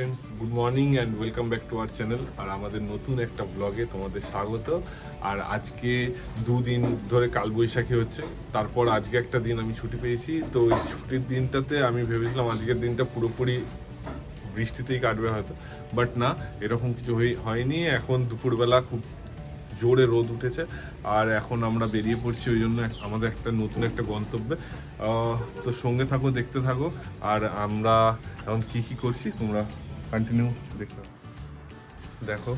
Friends, good morning and welcome back to our channel. আর আমাদের নতুন একটা ব্লগে তোমাদের স্বাগত। আর আজকে দুদিন ধরে কালবৈশাখী হচ্ছে, তারপর আজকে একটা দিন আমি ছুটি পেয়েছি। তো ওই ছুটির দিনটাতে আমি ভেবেছিলাম আজকের দিনটা পুরোপুরি বৃষ্টিতেই কাটবে হয়তো, বাট না, এরকম কিছু হয়নি। এখন দুপুরবেলা খুব জোরে রোদ উঠেছে আর এখন আমরা বেরিয়ে পড়ছি ওই জন্য আমাদের একটা নতুন একটা গন্তব্যে। তো সঙ্গে থাকো, দেখতে থাকো। আর আমরা এখন কি কি করছি তোমরা কন্টিনিউ দেখো। দেখো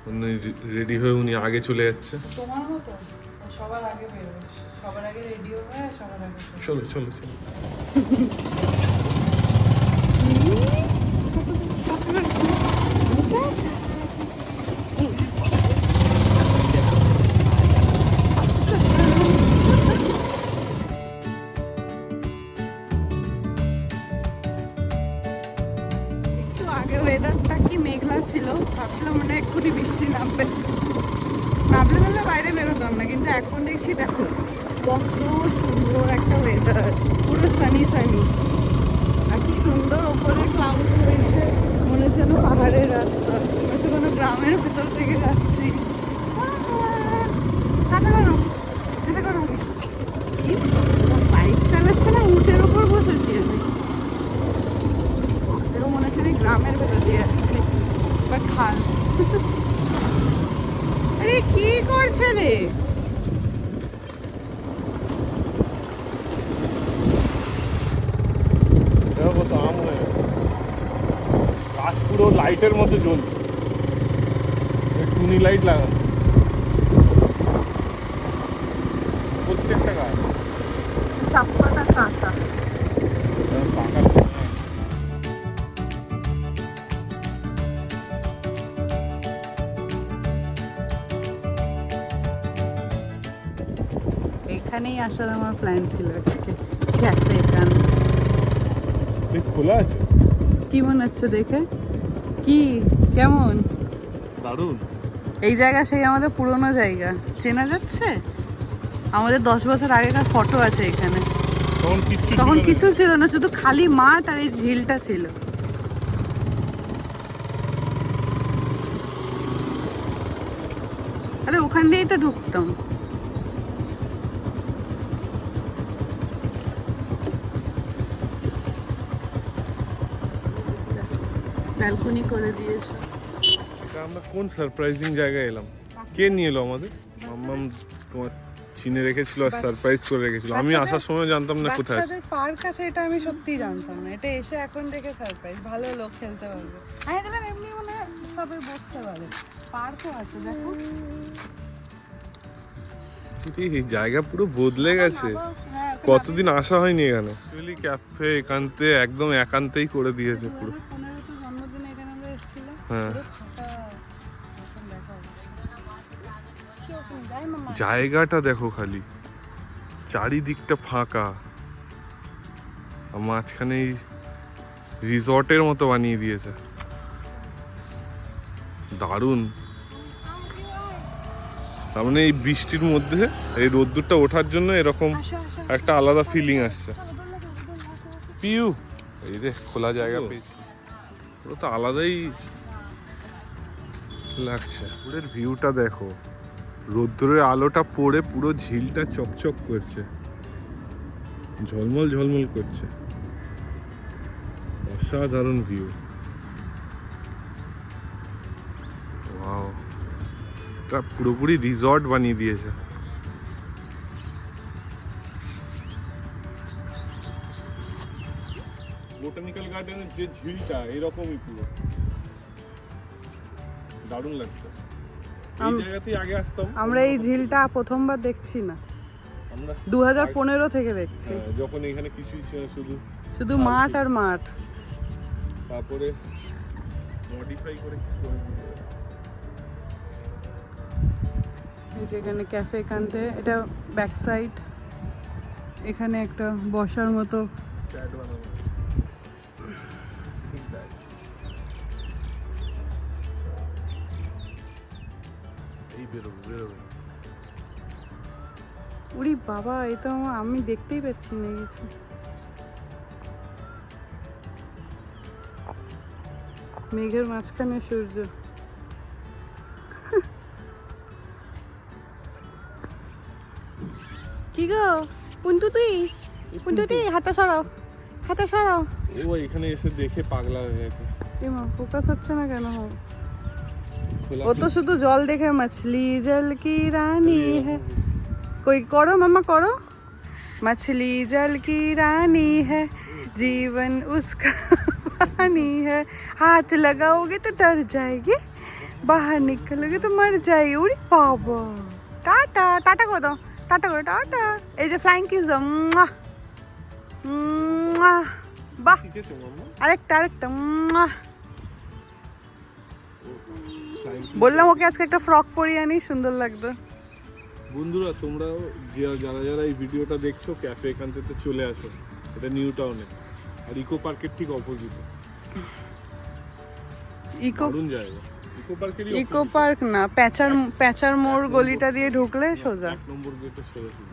উনি রেডি হয়ে উনি আগে চলে যাচ্ছে। তোমার মতো সবার আগে বেরোবে, সবার আগে রেডিও হয়ে সবার আগে চলো চলো চলো। একটু আগে ওয়েদারটা কি মেঘলা ছিল, ভাবছিলাম মানে এক্ষুনি বৃষ্টি নামবে নামলে বাইরে বেরোতাম না, কিন্তু এখন দেখছি দেখো কত সুন্দর একটা ওয়েদার, পুরো সানি সানি। আর কি সুন্দর ওপরে ক্লাউড হয়েছে, মনে হচ্ছে যেন পাহাড়ের রাস্তা, মনে হচ্ছে কোনো গ্রামের ভেতর থেকে যাচ্ছি। হাঁটা করো হাঁটা করো, কি বাইক চালাচ্ছে না উটের ওপর বসেছি আমি, এরকম মনে হচ্ছে আমি গ্রামের ভেতর দিয়ে যাচ্ছি বা খাল। আরে কি করছে রে? কত আম হয়ে গেছে, গাছ পুরো লাইটের মতো জ্বলছে, টুনি লাইট লাগানো প্রত্যেকটা গাছ। সবকটা কাঁচা। পাকা এখানেই আসার আমার প্ল্যান ছিল আজকে, ক্যাফে এখান। খোলা আছে, কি মনে হচ্ছে দেখে? কি কেমন? দারুণ। এই জায়গা সেই আমাদের পুরনো জায়গা, চেনা যাচ্ছে। আমাদের 10 বছর আগেকার ফটো আছে এখানে। তখন কিছু ছিল না, শুধু খালি মাঠ আর এই ঝিলটা ছিল। আরে ওখান দিয়েই তো ঢুকতাম। ব্যালকনি করে দিয়েছে। আমরা কোন সারপ্রাইজিং জায়গায় এলাম? কে নিয়ে এলো আমাদের? মাম্মাম তোমার চিনে রেখেছিল আর সারপ্রাইজ করে রেখেছিল। আমি আসার সময় জানতাম না কোথায় আছে। বাচ্চাদের পার্ক আছে, এটা আমি সত্যিই জানতাম না। এটা এসে এখন দেখে সারপ্রাইজ, ভালো লোক খেলতে পারবে। আমি দিলাম এমনি মানে সবাই বসতে পারে, পার্কও আছে দেখো। এই জায়গা পুরো বদলে গেছে, কতদিন আসা হয়নি এখানে। অ্যাকচুয়ালি ক্যাফে একান্তে একদম একান্তেই করে দিয়েছে পুরো। 2015 জন্মদিনে এখানে আমরা এসেছিলাম। হ্যাঁ, পুরো ফাঁকা, এখন দেখা যাচ্ছে। জায়গাটা দেখো, খালি চারিদিকটা ফাঁকা, আর মাঝখানে এই রিসর্টের মতো বানিয়ে দিয়েছে, দারুণ। তার মানে এই বৃষ্টির মধ্যে এই রোদ্দুরটা ওঠার জন্য এরকম একটা আলাদা ফিলিং আসছে। পিউ এই রে খোলা জায়গা পেয়েছি, পুরো তো আলাদাই লাগছে। পুরের ভিউটা দেখো, রোদ্দুরের আলোটা পড়ে পুরো ঝিলটা চকচক করছে, ঝলমল ঝলমল করছে, অসাধারণ ভিউ। ওয়াও, এটা পুরোপুরি রিসর্ট বানিয়ে দিয়েছে। বোটানিক্যাল গার্ডেনের যে ঝিলটা এরকমই পুরো, দারুণ লাগছে। এই জায়গাতেই আগে আসতাম আমরা। এই ঝিলটা প্রথমবার দেখছি না, আমরা 2015 থেকে দেখছি। যখন এখানে কিছুই ছিল না, শুধু মাঠ আর মাঠ। তারপরে মডিফাই করে এই যে এখানে ক্যাফে এখানতে, এটা ব্যাক সাইড। এখানে একটা বসার মতো চ্যাট বানানো। এই বেরোবে উরি বাবা, এটা আমি দেখতেই পাচ্ছি না কিছু। মেঘের মাঝখানে সূর্য। কি গো পুন্তুতি, পুন্তুতি হাতে সরাও, হাতে সরাও। ও এখানে এসে দেখে পাগলা হয়ে গেছে। এমা ফোকাস হচ্ছে না কেন? ও তো শুধু জল দেখে মছলি জল কি রানী হ্যাঁ। कोई करो मम्मा करो। मछली जल की रानी है, जीवन उसका पानी है, हाथ लगाओगे तो डर जाएगी, बाहर निकलोगे तो मर जाएगी। उड़ी बाबा टाटा, टाटा को दो, टाटा करो, टाटा। এই যে ফ্লাইং কিস দাও। বাহ, আরেকটা আরেকটা। বললাম ওকে আজকে একটা ফ্রক পরিয়ে আনি, সুন্দর লাগবে। বন্ধুরা তোমরা যারা যারা এই ভিডিওটা দেখছো, ক্যাফে এখান থেকে চলে আসো। এটা নিউ টাউনে, আর ইকো পার্কের ঠিক অপোজিটে। দারুণ জায়গা। ইকো পার্কেরই ইকো পার্ক না, প্যাঁচার মোড় গলিটা দিয়ে ঢুকলে সোজা 1 নম্বর গেটে সোজা।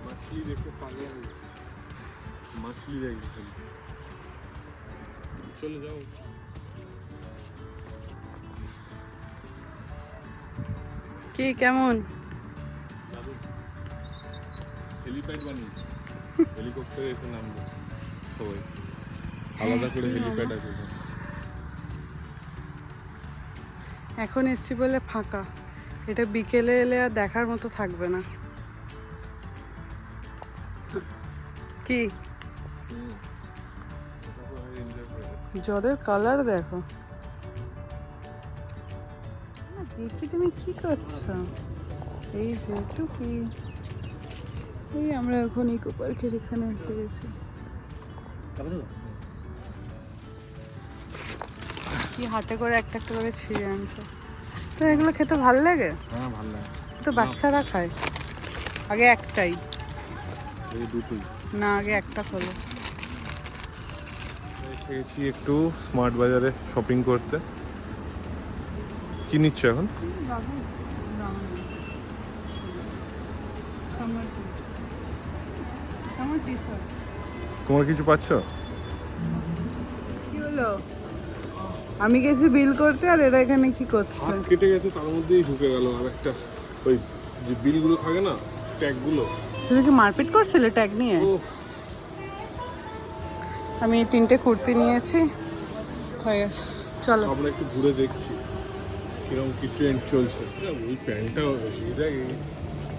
मछली देखो पागल हो, मछली देखो खाली। चलो जाओ। কি কেমন? হেলিপ্যাড বানিয়ে হেলিকপ্টারে এসে নামবে সবাই, আলাদা করে হেলিপ্যাড আছে। এখন এসছি বলে ফাঁকা, এটা বিকেলে এলে আর দেখার মতো থাকবে না। কি জলের কালার দেখো। দেখি তুমি কি করছো? এই যে একটু কি, এই আমরা এখন ইকো পার্কের এখানে এসে গেছি। কি হাতে করে একটা একটা করে ছিঁড়ে আনছে। তো এগুলো খেতে ভালো লাগে? হ্যাঁ ভালো লাগে। তো বাচ্চারা খায়। আগে একটাই, এই দুটোই না আগে একটা খোলো। এসেছি একটু স্মার্ট বাজারে শপিং করতে। কি নিচ্ছ এখন? তোমার কিছু পাচ্ছ? কি হলো? আমি গেছি বিল করতে আর এরা এখানে কি করছে? হাত কেটে গেছে, তার মধ্যেই ঢুকে গেল আর একটা ওই যে বিলগুলো থাকে না, ট্যাগগুলো। তুমি কি মারপিট করছিলে ট্যাগ নিয়ে? আমি এই 3টে কুর্তি নিয়েছি, হয়ে গেছে। চলো আমরা একটু ঘুরে দেখছি কিরকম কি ট্রেন্ড চলছে। ওই প্যান্টটা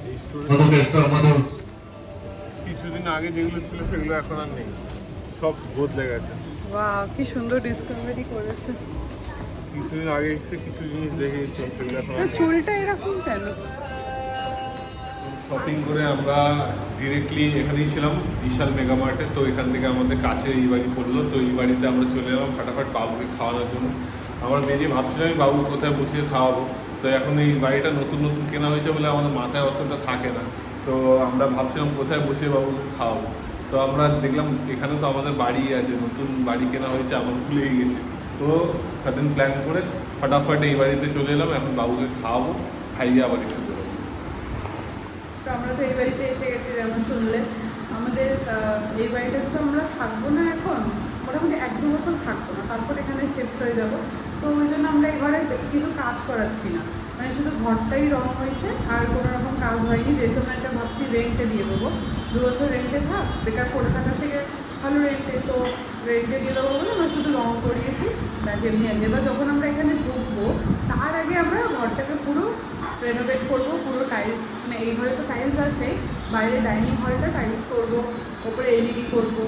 এই স্টোরে কিছুদিন আগে যেগুলো ছিল সেগুলো এখন আর নেই, সব বদলে গেছে। বাহ কি সুন্দর ডিসকাভারি করেছে। কিছুদিন আগে এসে কিছু জিনিস দেখেছি, সেগুলো এখন না চুলটা এরকম কেন? শপিং করে আমরা ডিরেক্টলি এখানেই ছিলাম বিশাল মেগা মার্টে। তো এখান থেকে আমাদের কাছে এই বাড়ি পড়লো, তো এই বাড়িতে আমরা চলে এলাম ফাটাফাট বাবুকে খাওয়ানোর জন্য। আমরা বেরিয়ে ভাবছিলাম আমি বাবু কোথায় বসিয়ে খাওয়াবো। তো এখন এই বাড়িটা নতুন নতুন কেনা হয়েছে বলে আমাদের মাথায় অতটা থাকে না, তো আমরা ভাবছিলাম কোথায় বসিয়ে বাবুকে খাওয়াবো। তো আমরা দেখলাম এখানে তো আমাদের বাড়ি আছে, নতুন বাড়ি কেনা হয়েছে, আমার ভুলেই গেছি। তো সাডেন প্ল্যান করে ফাটাফাট এই বাড়িতে চলে এলাম, এখন বাবুকে খাওয়াবো, খাইয়ে আবার একটু বেরোবো। তো আমরা তো এই বাড়িতে এসে গেছি, যেমন শুনলে। আমাদের এই বাড়িটাতে তো আমরা থাকবো না এখন, মোটামুটি 1-2 বছর থাকবো না, তারপর এখানে শিফট হয়ে যাবো। তো ওই জন্য আমরা এই ঘরে কিছু কাজ করাচ্ছি না, মানে শুধু ঘরটাই রং হয়েছে আর কোনো রকম কাজ হয়নি। যেহেতু আমরা এটা ভাবছি রেন্টে দিয়ে দেবো, 2 বছর রেন্টে থাক, বেকার করে থাকার থেকে ভালো রেন্টে, তো রেন্টে দিয়ে দেবো বলে আমরা শুধু রং করিয়েছি ব্যাস, এমনি আছে। এবার যখন আমরা এখানে ঢুকবো তার আগে আমরা ঘরটাকে পুরো রেনোভেট করবো, পুরো টাইলস, মানে এই ঘরে তো টাইলস আছে, বাইরে ডাইনিং হলটা টাইলস করবো, ওপরে এলইডি করবো,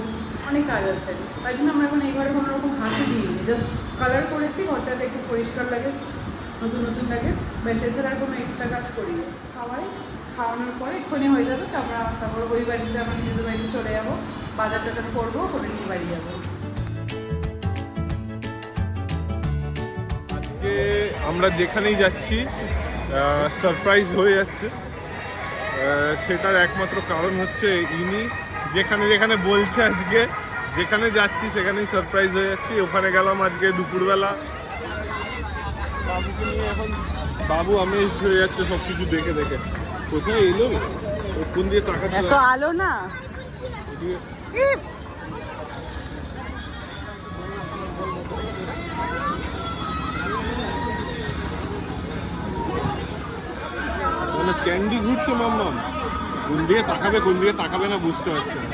অনেক কাজ আছে। তাই জন্য আমরা এখন এই ঘরে কোনো রকম হাতে দিইনি, জাস্ট কালার করেছি, ঘরটাতে একটু পরিষ্কার লাগে, নতুন নতুন লাগে, ব্যাস। এছাড়া আর কোনো এক্সট্রা কাজ করি না। খাওয়ানোর পরে এক্ষুনি হয়ে যাবে, তো আমরা তারপর ওই বাড়িতে আমরা নিজেদের বাড়িতে চলে যাবো, বাজার টাজার করবো, করে নিয়ে বাড়ি যাবো। আজকে আমরা যেখানেই যাচ্ছি সারপ্রাইজ হয়ে যাচ্ছে, সেটার একমাত্র কারণ হচ্ছে ইনি যেখানে যেখানে বলছে আজকে যেখানে যাচ্ছি সেখানেই সারপ্রাইজ হয়ে যাচ্ছি। ওখানে গেলাম আজকে দুপুরবেলা, বাবুকে নিয়ে। এখন বাবু আমেজড হয়ে যাচ্ছে সবকিছু দেখে দেখে। কোথায় এলো, কোন দিয়ে তাকাচ্ছে, এত আলো না। মানে ক্যান্ডি ঘুরছে মাম্মাম, কোন দিকে তাকাবে না বুঝতে পারছে না।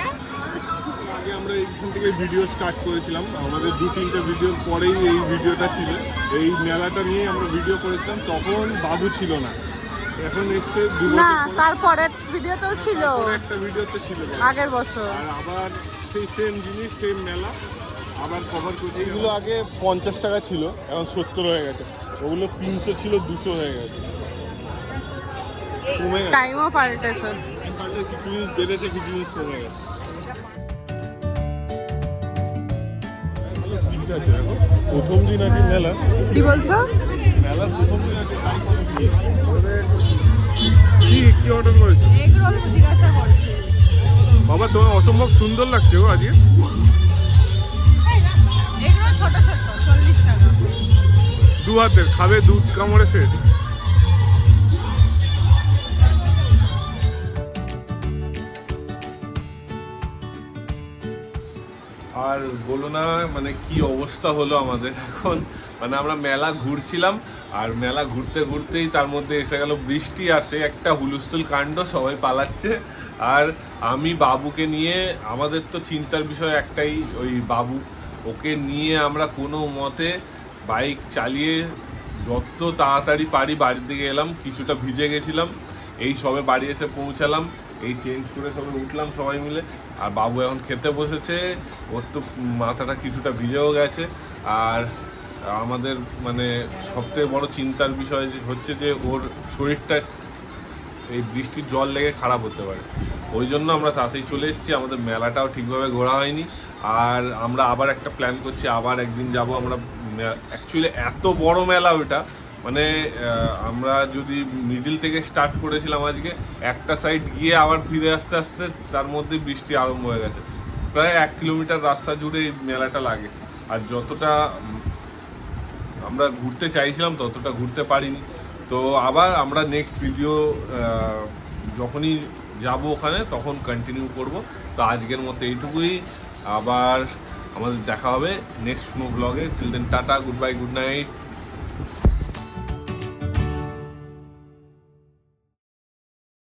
আগে আমরা এইখান থেকে ভিডিও স্টার্ট করেছিলাম, আমাদের 2-3টে ভিডিওর পরেই এই ভিডিওটা ছিল। এই মেলাটা নিয়ে আমরা ভিডিও করেছিলাম, তখন বাবু ছিল না। এখন এসছে 2 বছর না, পরে। তারপরের ভিডিওতেও ছিল, তারপরে একটা ভিডিওতে ছিল আগের বছর। আর আবার সেই সেম জিনিস, সেম মেলা আবার কভার করছে। এগুলো আগে 50 টাকা ছিল, এখন 70 হয়ে গেছে। ওগুলো 300 ছিল, 200 হয়ে গেছে। কমে গেছে, টাইমও পাল্টেছে। কিছু জিনিস বেড়েছে, কিছু জিনিস কমে গেছে। ঠিক আছে, দেখো প্রথম দিন আগে মেলা, কি বলছো? মেলার প্রথম দিন আগে কি অর্ডার করেছো? এগ রোল জিজ্ঞাসা করছি। বাবা তোমার অসম্ভব সুন্দর লাগছে গো আজকে। এগ রোল ছোট ছোট 40 টাকা। 2 হাতের খাবে, দুধ কামড়ে শেষ। আর বলো না, মানে কি অবস্থা হলো আমাদের এখন। মানে আমরা মেলা ঘুরছিলাম, আর মেলা ঘুরতে ঘুরতেই তার মধ্যে এসে গেল বৃষ্টি, আর সে একটা হুলস্থুল কাণ্ড, সবাই পালাচ্ছে। আর আমি বাবুকে নিয়ে, আমাদের তো চিন্তার বিষয় একটাই, ওই বাবু, ওকে নিয়ে আমরা কোনো মতে বাইক চালিয়ে যত তাড়াতাড়ি পারি বাড়ির দিকে এলাম। কিছুটা ভিজে গেছিলাম, এই সবে বাড়ি এসে পৌঁছালাম, এই চেঞ্জ করে সবে উঠলাম সবাই মিলে। আর বাবু এখন খেতে বসেছে, ওর তো মাথাটা কিছুটা ভিজেও গেছে। আর আমাদের মানে সবথেকে বড় চিন্তার বিষয় হচ্ছে যে ওর শরীরটা এই বৃষ্টির জল লেগে খারাপ হতে পারে। ওই জন্য আমরা তাড়াতাড়ি চলে এসেছি, আমাদের মেলাটাও ঠিকভাবে ঘোরা হয়নি। আর আমরা আবার একটা প্ল্যান করছি, আবার একদিন যাব আমরা। অ্যাকচুয়ালি এত বড় মেলা ওটা, মানে আমরা যদি মিডিল থেকে স্টার্ট করেছিলাম আজকে, একটা সাইড গিয়ে আবার ফিরে আসতে আসতে তার মধ্যে বৃষ্টি আরম্ভ হয়ে গেছে। প্রায় 1 কিলোমিটার রাস্তা জুড়ে এই মেলাটা লাগে। আর যতটা আমরা ঘুরতে চাইছিলাম ততটা ঘুরতে পারিনি। তো আবার আমরা নেক্সট ভিডিও যখনই যাব ওখানে তখন কন্টিনিউ করব। তো আজকের মতো এইটুকুই, আবার আমাদের দেখা হবে নেক্সট কোনো ব্লগে। Till then tata, good bye, good night.